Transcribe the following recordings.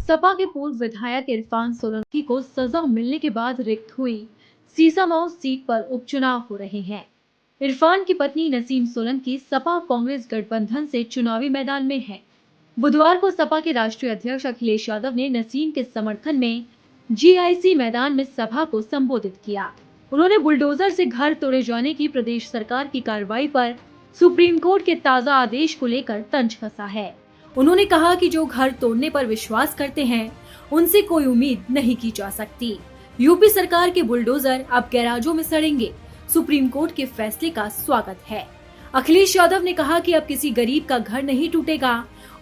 सपा के पूर्व विधायक इरफान सोलंकी को सजा मिलने के बाद रिक्त हुई सीसामऊ सीट पर उपचुनाव हो रहे हैं। इरफान की पत्नी नसीम सोलंकी सपा कांग्रेस गठबंधन से चुनावी मैदान में है। बुधवार को सपा के राष्ट्रीय अध्यक्ष अखिलेश यादव ने नसीम के समर्थन में जीआईसी मैदान में सभा को संबोधित किया। उन्होंने बुलडोजर से घर तोड़े जाने की प्रदेश सरकार की कार्रवाई पर सुप्रीम कोर्ट के ताजा आदेश को लेकर तंज कसा है। उन्होंने कहा कि जो घर तोड़ने पर विश्वास करते हैं उनसे कोई उम्मीद नहीं की जा सकती। यूपी सरकार के बुलडोजर अब गैराजों में सड़ेंगे। सुप्रीम कोर्ट के फैसले का स्वागत है। अखिलेश यादव ने कहा कि अब किसी गरीब का घर नहीं टूटेगा।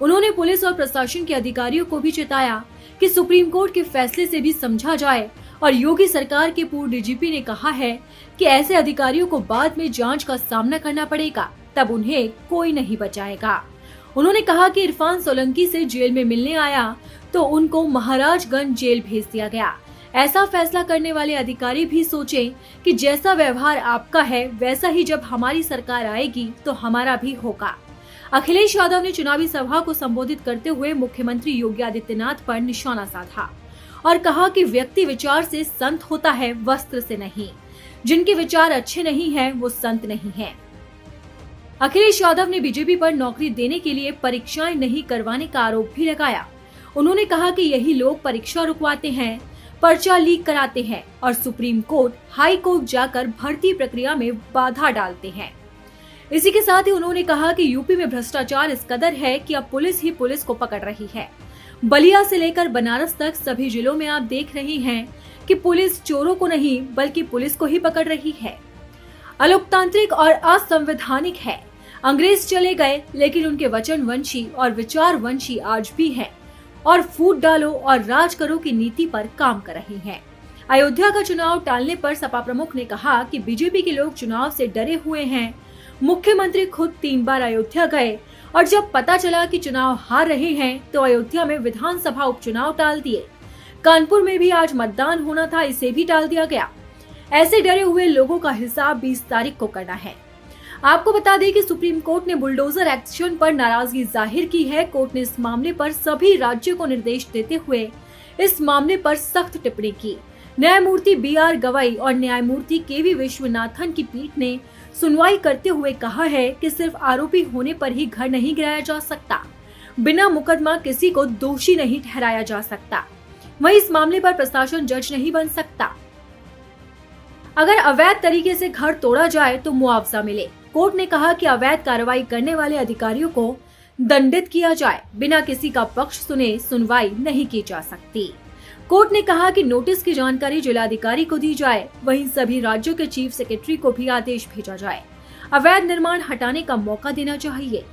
उन्होंने पुलिस और प्रशासन के अधिकारियों को भी चेताया कि सुप्रीम कोर्ट के फैसले से भी समझा जाए और योगी सरकार के पूर्व डीजीपी ने कहा है कि ऐसे अधिकारियों को बाद में जांच का सामना करना पड़ेगा, तब उन्हें कोई नहीं बचाएगा। उन्होंने कहा कि इरफान सोलंकी से जेल में मिलने आया तो उनको महाराजगंज जेल भेज दिया गया। ऐसा फैसला करने वाले अधिकारी भी सोचें कि जैसा व्यवहार आपका है वैसा ही जब हमारी सरकार आएगी तो हमारा भी होगा। अखिलेश यादव ने चुनावी सभा को संबोधित करते हुए मुख्यमंत्री योगी आदित्यनाथ पर निशाना साधा और कहा कि व्यक्ति विचार से संत होता है, वस्त्र से नहीं। जिनके विचार अच्छे नहीं हैं, वो संत नहीं हैं। अखिलेश यादव ने बीजेपी पर नौकरी देने के लिए परीक्षाएं नहीं करवाने का आरोप भी लगाया। उन्होंने कहा कि यही लोग परीक्षा रुकवाते हैं, पर्चा लीक कराते हैं और सुप्रीम कोर्ट, हाई कोर्ट जाकर भर्ती प्रक्रिया में बाधा डालते हैं। इसी के साथ ही उन्होंने कहा कि यूपी में भ्रष्टाचार इस कदर है कि अब पुलिस ही पुलिस को पकड़ रही है। बलिया से लेकर बनारस तक सभी जिलों में आप देख रहे हैं कि पुलिस चोरों को नहीं बल्कि पुलिस को ही पकड़ रही है। अलोकतांत्रिक और असंवैधानिक है। अंग्रेज चले गए लेकिन उनके वचनवंशी और विचारवंशी आज भी हैं और फूट डालो और राज करो की नीति पर काम कर रहे हैं। अयोध्या का चुनाव टालने पर सपा प्रमुख ने कहा कि बीजेपी के लोग चुनाव से डरे हुए हैं। मुख्यमंत्री खुद 3 बार अयोध्या गए और जब पता चला कि चुनाव हार रहे हैं तो अयोध्या में विधानसभा उपचुनाव टाल दिए। कानपुर में भी आज मतदान होना था, इसे भी टाल दिया गया। ऐसे डरे हुए लोगों का हिसाब 20 तारीख को करना है। आपको बता दें कि सुप्रीम कोर्ट ने बुलडोजर एक्शन पर नाराजगी जाहिर की है। कोर्ट ने इस मामले पर सभी राज्यों को निर्देश देते हुए इस मामले पर सख्त टिप्पणी की। न्यायमूर्ति BR गवई और न्यायमूर्ति KV विश्वनाथन की पीठ ने सुनवाई करते हुए कहा है कि सिर्फ आरोपी होने पर ही घर नहीं गिराया जा सकता, बिना मुकदमा किसी को दोषी नहीं ठहराया जा सकता। वहीं इस मामले पर प्रशासन जज नहीं बन सकता। अगर अवैध तरीके से घर तोड़ा जाए तो मुआवजा मिले। कोर्ट ने कहा कि अवैध कार्रवाई करने वाले अधिकारियों को दंडित किया जाए। बिना किसी का पक्ष सुने सुनवाई नहीं की जा सकती। कोर्ट ने कहा कि नोटिस की जानकारी जिलाधिकारी को दी जाए। वहीं सभी राज्यों के चीफ सेक्रेटरी को भी आदेश भेजा जाए। अवैध निर्माण हटाने का मौका देना चाहिए।